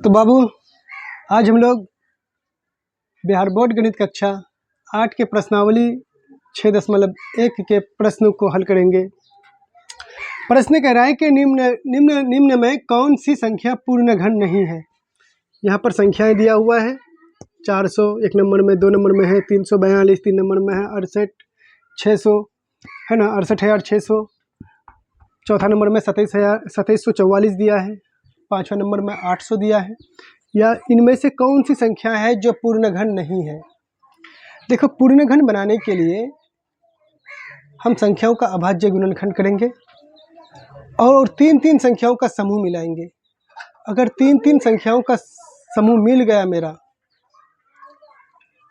तो बाबू, आज हम लोग बिहार बोर्ड गणित कक्षा 8 के प्रश्नावली 6.1 के प्रश्न को हल करेंगे। प्रश्न कह रहा है कि निम्न में कौन सी संख्या पूर्ण घन नहीं है। यहाँ पर संख्याएं दिया हुआ है। 400 एक नंबर में, 2 नंबर में है, 342 3 नंबर में है, 68 600 है ना, 68,600। चौथा नंबर में 2744 दिया है। पाँचवा नंबर में 800 दिया है। या इनमें से कौन सी संख्या है जो पूर्ण घन नहीं है। देखो, पूर्ण घन बनाने के लिए हम संख्याओं का अभाज्य गुणनखंड करेंगे और तीन संख्याओं का समूह मिलाएंगे। अगर तीन संख्याओं का समूह मिल गया मेरा,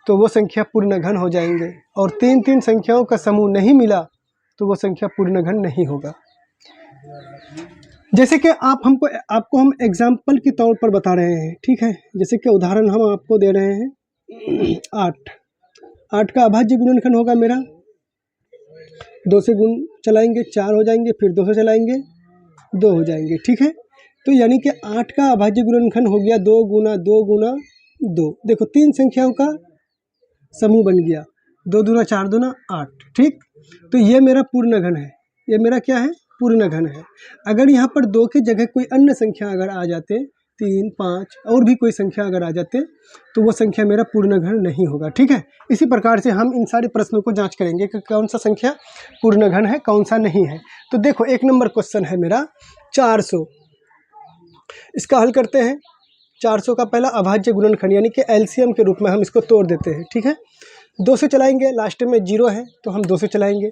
तो वो संख्या पूर्ण घन हो जाएंगे, और तीन संख्याओं का समूह नहीं मिला तो वो संख्या पूर्ण घन नहीं होगा। जैसे कि आपको हम एग्जाम्पल के तौर पर बता रहे हैं, ठीक है। जैसे कि उदाहरण हम आपको दे रहे हैं। 8 का अभाज्य गुणनखंड होगा मेरा, 2 से गुण चलाएंगे 4 हो जाएंगे, फिर 2 से चलाएंगे 2 हो जाएंगे, ठीक है। तो यानी कि 8 का अभाज्य गुणनखंड हो गया 2 गुना 2 गुना 2। देखो, 3 संख्याओं का समूह बन गया, 2 दूना 4 दूना 8, ठीक। तो ये मेरा पूर्ण घन है, ये मेरा क्या है, पूर्ण घन है। अगर यहाँ पर 2 की जगह कोई अन्य संख्या अगर आ जाते, 3 5 और भी कोई संख्या अगर आ जाते, तो वो संख्या मेरा पूर्ण घन नहीं होगा, ठीक है। इसी प्रकार से हम इन सारे प्रश्नों को जांच करेंगे कि कौन सा संख्या पूर्ण घन है, कौन सा नहीं है। तो देखो, 1 नंबर क्वेश्चन है मेरा 400। इसका हल करते हैं। 400 का पहला अभाज्य गुणनखंड यानी कि एलसीएम के रूप में हम इसको तोड़ देते हैं, ठीक है। 2 से चलाएंगे, लास्ट में 0 है तो हम 2 से चलाएंगे।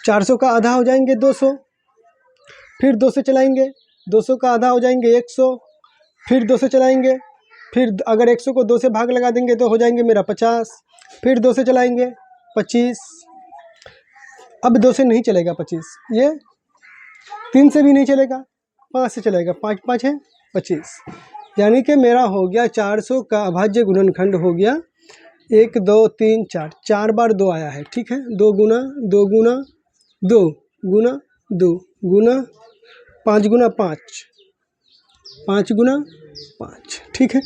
400 का आधा हो जाएंगे 200, फिर 2 से चलाएंगे, 200 का आधा हो जाएंगे 100, फिर 2 से चलाएंगे, फिर अगर 100 को 2 से भाग लगा देंगे तो हो जाएंगे मेरा 50, फिर 2 से चलाएंगे 25। अब 2 से नहीं चलेगा 25, ये 3 से भी नहीं चलेगा, 5 से चलेगा, 5 5 है 25। यानी कि मेरा हो गया 400 का अभाज्य गुणनखंड हो गया 1 2 3 4, 4 बार 2 आया है, ठीक है। 2 गुना 2 गुना 2 गुना 2 गुना 5 गुना 5, 5 गुना 5, ठीक है।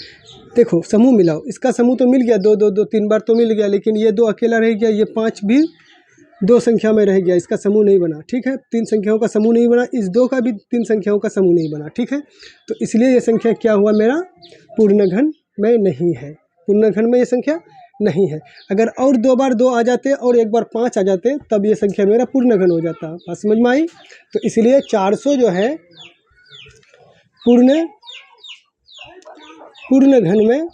देखो, समूह मिलाओ, इसका समूह तो मिल गया, 2 2 2 3 बार तो मिल गया, लेकिन ये 2 अकेला रह गया, ये 5 भी 2 संख्या में रह गया, इसका समूह नहीं बना, ठीक है। 3 संख्याओं का समूह नहीं बना, इस 2 का भी 3 संख्याओं का समूह नहीं बना, ठीक है। तो इसलिए ये संख्या क्या हुआ, मेरा पूर्ण घन में नहीं है, पूर्ण घन में ये संख्या नहीं है। अगर और 2 बार 2 आ जाते और 1 बार 5 आ जाते, तब ये संख्या मेरा पूर्ण घन हो जाता। बात समझ में आई। तो इसलिए 400 जो है पूर्ण घन में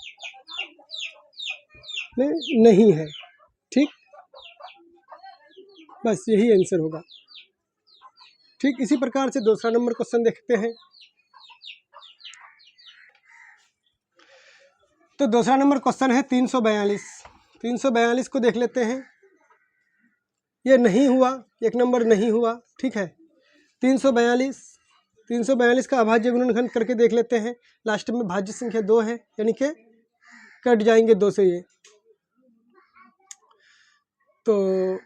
नहीं है, ठीक। बस यही आंसर होगा, ठीक। इसी प्रकार से दूसरा नंबर क्वेश्चन देखते हैं। तो दूसरा नंबर क्वेश्चन है 342। 342 को देख लेते हैं। ये नहीं हुआ, 1 नंबर नहीं हुआ, ठीक है। 342 का अभाज्य गुणनखंड करके देख लेते हैं। लास्ट में भाज्य संख्या 2 है, यानी कि कट जाएंगे 2 से ये। तो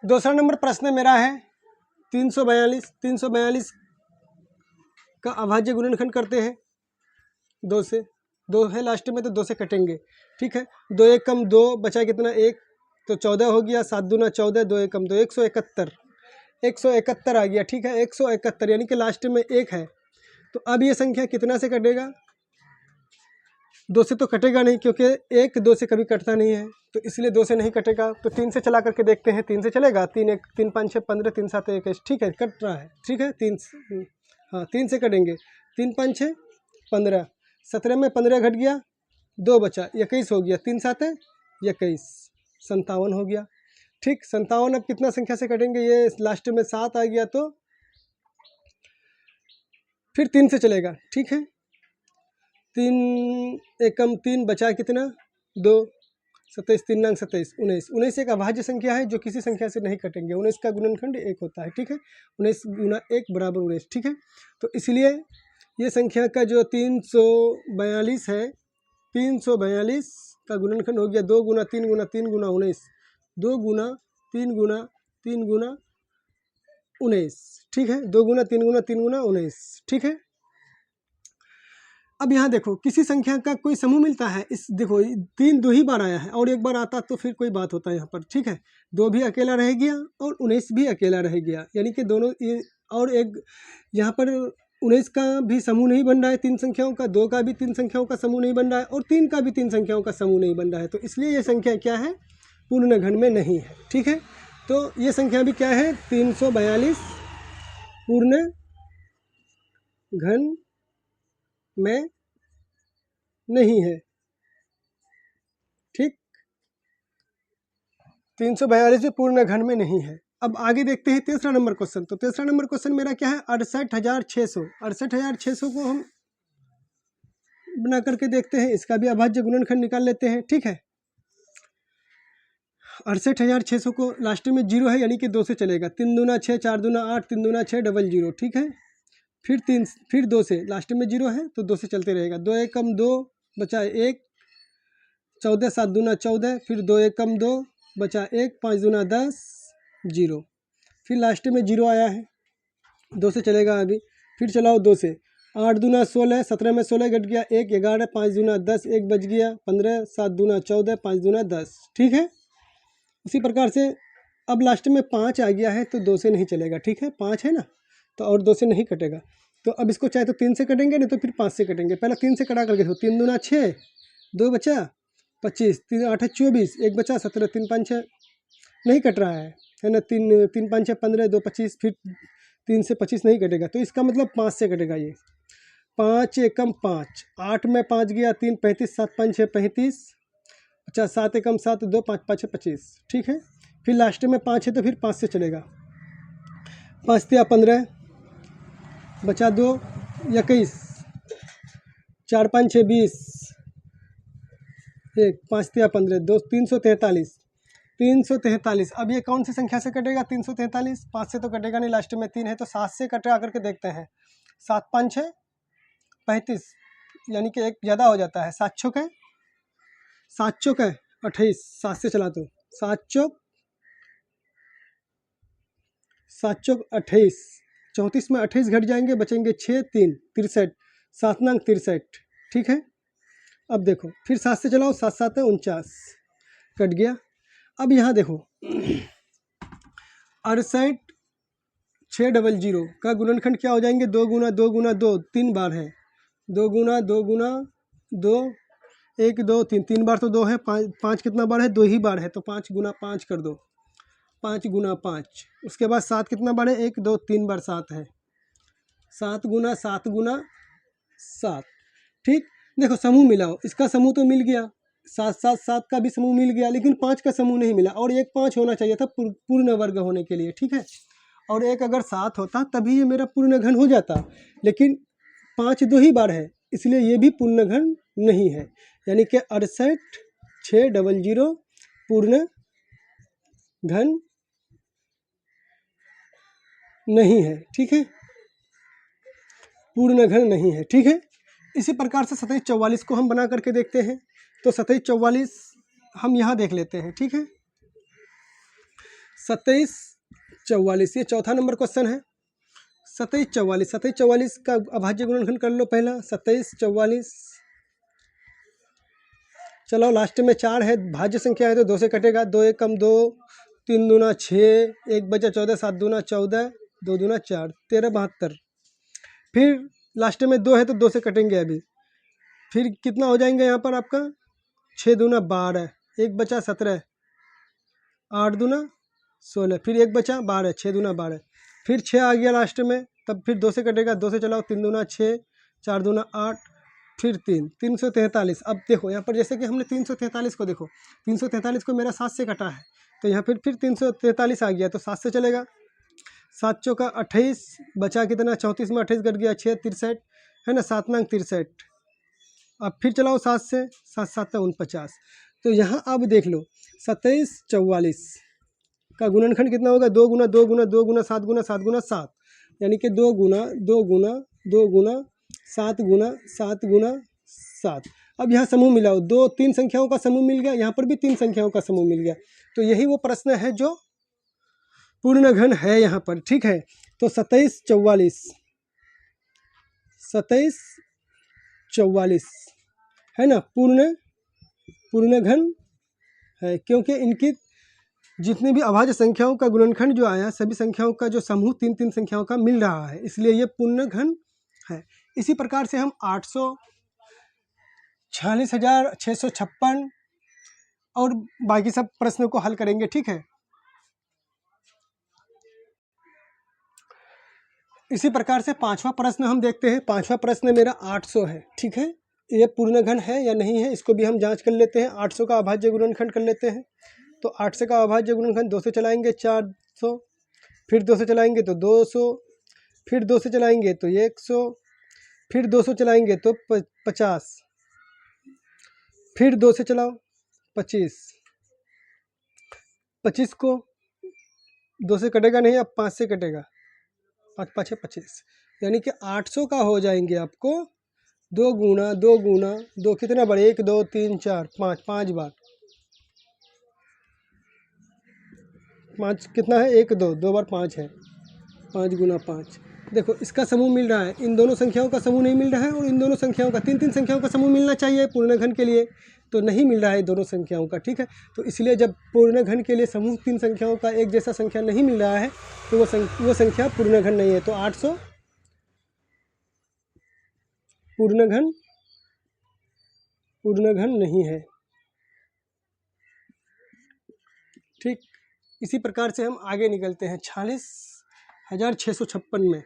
दूसरा नंबर प्रश्न मेरा है 342 का अभाज्य गुणनखंड करते हैं 2 से। 2 है लास्ट में तो 2 से कटेंगे, ठीक है। 2 1 कम 2 बचा कितना 1, तो 14 हो गया, 7 दूना 14, 2 1 कम 2, 171 आ गया, ठीक है। 171 यानी कि लास्ट में 1 है। तो अब ये संख्या कितना से कटेगा, 2 से तो कटेगा नहीं, क्योंकि 1 2 से कभी कटता नहीं है, तो इसलिए 2 से नहीं कटेगा। तो 3 से चला करके देखते हैं, 3 से चलेगा। 3 1 3 5 6 15, 3 7 21, ठीक है, कट रहा है, ठीक है। 3 से कटेंगे, 3 5 6 15, 17 में 15 घट गया, 2 बचा, 21 हो गया, 3 7 21, 57 हो गया, ठीक। 57 अब कितना संख्या से कटेंगे, ये लास्ट में 7 आ गया, तो फिर 3 से चलेगा, ठीक है। 3 एकम 3 बचा कितना 2, 27 3 नंग 27 19, 19 एक अभाज्य संख्या है जो किसी संख्या से नहीं कटेंगे। 19 का गुणनखंड 1 होता है, ठीक है। 19 गुना 1 बराबर 19, ठीक है। तो इसलिए ये संख्या का जो 342 है, 342 का गुणनखंड हो गया 2 गुना 3 गुना 3 गुना 19, 2 गुना 3 गुना 3 गुना 19, ठीक है। 2 गुना 3 गुना 3 गुना 19, ठीक है। अब यहाँ देखो किसी संख्या का कोई समूह मिलता है, इस देखो 3 दो ही बार आया है और एक बार आता तो फिर कोई बात होता है यहाँ पर, ठीक है। 2 भी अकेला रह गया और 19 भी अकेला रह गया, यानी कि दोनों ये और एक यहाँ पर 19 का भी समूह नहीं बन रहा है 3 संख्याओं का, 2 का भी 3 संख्याओं का समूह नहीं बन रहा है और 3 का भी 3 संख्याओं का समूह नहीं बन रहा है, तो इसलिए ये संख्या क्या है, पूर्ण घन में नहीं है, ठीक है। तो ये संख्या भी क्या है, 342 पूर्ण घन में नहीं है, ठीक। 342 भी पूर्ण घन में नहीं है। अब आगे देखते हैं तीसरा नंबर क्वेश्चन। तो तीसरा नंबर क्वेश्चन मेरा क्या है, 68,600। 68,600 को हम बना करके देखते हैं, इसका भी अभाज्य गुणनखंड निकाल लेते हैं, ठीक है। 68,600 को लास्ट में 0 है, यानी कि 2 से चलेगा। 3 दूना 6, 4 दूना 8, 3 दूना 6, डबल 0, ठीक है। फिर 2 से, लास्ट में 0 है तो 2 से चलते रहेगा। 2 एक कम 2 बचा 1, 14, 7 दूना 14, फिर 2 एक कम 2 बचा 1, 5 दूना 10, 0, फिर लास्ट में 0 आया है, 2 से चलेगा अभी। फिर चलाओ 2 से, 8 दूना 16, 17 में 16 घट गया 1, 11, 5 दूना 10, 1 बच गया 15, 7 दूना 14, 5 दूना 10, ठीक है। उसी प्रकार से अब लास्ट में 5 आ गया है तो 2 से नहीं चलेगा, ठीक है। 5 है ना, तो और 2 से नहीं कटेगा, तो अब इसको चाहे तो 3 से कटेंगे, नहीं तो फिर 5 से कटेंगे। पहले 3 से कटा करके देखो, 3 दूना 6, 2 बचा 25, 3 8 24, 1 बचा 17, 3 5 6 नहीं कट रहा है ना। 3 5 6 15, 2 25, फिर 3 से 25 नहीं कटेगा, तो इसका मतलब 5 से कटेगा ये। 5 एकम 5, 8 में 5 गया 3, 35, 7 5 6 35, अच्छा 7 एकम 7, 2 5 5 6 25, ठीक है। फिर लास्ट में 5 है तो फिर 5 से चलेगा। 5 तिया 15, बचा 2 21, 4 5 6 20, 1 5 तिया 15, 2 343, 343। अब ये कौन सी संख्या से कटेगा 343, 5 से तो कटेगा नहीं, लास्ट में 3 है तो 7 से कटा करके देखते हैं। 7 5 6 35, यानी कि एक ज़्यादा हो जाता है। 7 चौक है 28, 7 से चला तो 7 चौक 28, 34 में 28 घट जाएंगे, बचेंगे 6 3 63, 7 नंग 63, ठीक है। अब देखो फिर 7 से चलाओ, 7 7 है 49, कट गया। अब यहाँ देखो 68,600 का गुणनखंड क्या हो जाएंगे, 2 गुना 2 गुना 2, 3 बार है, 2 गुना 2 गुना 2, 1 2 3, 3 बार तो 2 है, 5 कितना बार है, 2 ही बार है, तो 5 गुना 5 कर दो, 5 गुना 5। उसके बाद 7 कितना बार है, 1 2 3 बार 7 है, 7 गुना 7 गुना 7, ठीक। देखो समूह मिलाओ, इसका समूह तो मिल गया, 7 7 7 का भी समूह मिल गया, लेकिन 5 का समूह नहीं मिला, और एक 5 होना चाहिए था पूर्ण वर्ग होने के लिए, ठीक है। और एक अगर 7 होता तभी ये मेरा पूर्ण घन हो जाता, लेकिन 5 2 ही बार है, इसलिए ये भी पूर्ण घन नहीं है, यानी कि 68,600 पूर्ण घन नहीं है, ठीक है, पूर्ण घन नहीं है, ठीक है। इसी प्रकार से 27 44 को हम बना करके देखते हैं। तो 27 44 हम यहाँ देख लेते हैं, ठीक है। 27 44 ये चौथा नंबर क्वेश्चन है। 27 44 का अभाज्य गुणनखंड कर लो पहला। 27 44, चलो लास्ट में 4 है, भाज्य संख्या है तो 2 से कटेगा। 2 एक कम 2, 3 दूना 6, 1 बचा 14, 7 दूना 14, 2 दूना 4, 13 72। फिर लास्ट में 2 है तो 2 से कटेंगे अभी। फिर कितना हो जाएंगे यहाँ पर आपका, 6 दूना 12, 1 बचा 17, 8 दूना 16, फिर 1 बचा 12, 6 दूना 12, फिर 6 आ गया लास्ट में, तब फिर 2 से कटेगा, 2 से चलाओ, 3 दूना 6, 4 दूना 8, फिर 3 343। अब देखो यहाँ पर जैसे कि हमने 343 को देखो, 343 को मेरा 7 से कटा है, तो यहाँ फिर 343 आ गया, तो 7 से चलेगा। 7 चौका 28, बचा कितना, 34 में 28 कट गया, 6 63 है ना, 7 नंग 63। अब फिर चलाओ 7 से, 7 7 49। तो यहाँ अब देख लो 27 44 का गुणनखंड कितना होगा, 2 गुना 2 गुना 2 गुना 7 गुना 7 गुना 7, यानी कि 2 गुना 2 गुना 2 गुना 7 गुना 7 गुना 7। अब यहाँ समूह मिलाओ, 2 3 संख्याओं का समूह मिल गया, यहाँ पर भी 3 संख्याओं का समूह मिल गया। तो यही वो प्रश्न है जो पूर्ण घन है यहाँ पर, ठीक है। तो 27 44 27 44 है ना, पूर्ण घन है, क्योंकि इनकी जितनी भी अभाज्य संख्याओं का गुणनखंड जो आया, सभी संख्याओं का जो समूह 3 संख्याओं का मिल रहा है, इसलिए ये पूर्ण घन है। इसी प्रकार से हम 846,656 और बाकी सब प्रश्नों को हल करेंगे, ठीक है। इसी प्रकार से पांचवा प्रश्न हम देखते हैं। पांचवा प्रश्न मेरा 800 है, ठीक है। ये पूर्ण घन है या नहीं है, इसको भी हम जांच कर लेते हैं। 800 का अभाज्य गुणनखंड कर लेते हैं। तो 800 का अभाज्य गुणनखंड 2 से चलाएंगे 400, फिर 2 से चलाएंगे तो 200, फिर 2 से चलाएंगे तो 100, फिर 200 चलाएंगे तो 50, फिर 2 से चलाओ 25, 25 को 2 से कटेगा नहीं, अब 5 से कटेगा, 5 5 25, यानी कि 800 का हो जाएंगे आपको 2 गुना 2 गुना 2, कितना बार, 1 2 3 4 5, 5 बार, 5 कितना है, 1 2 2 बार 5 है, 5 गुना 5। देखो इसका समूह मिल रहा है, इन दोनों संख्याओं का समूह नहीं मिल रहा है, और इन दोनों संख्याओं का 3 संख्याओं का समूह मिलना चाहिए पूर्ण घन के लिए, तो नहीं मिल रहा है दोनों संख्याओं का, ठीक है। तो इसलिए जब पूर्ण घन के लिए समूह 3 संख्याओं का एक जैसा संख्या नहीं मिल रहा है, तो वो संख्या पूर्ण घन नहीं है। तो 800 पूर्ण घन नहीं है, ठीक। इसी प्रकार से हम आगे निकलते हैं 46,656 में।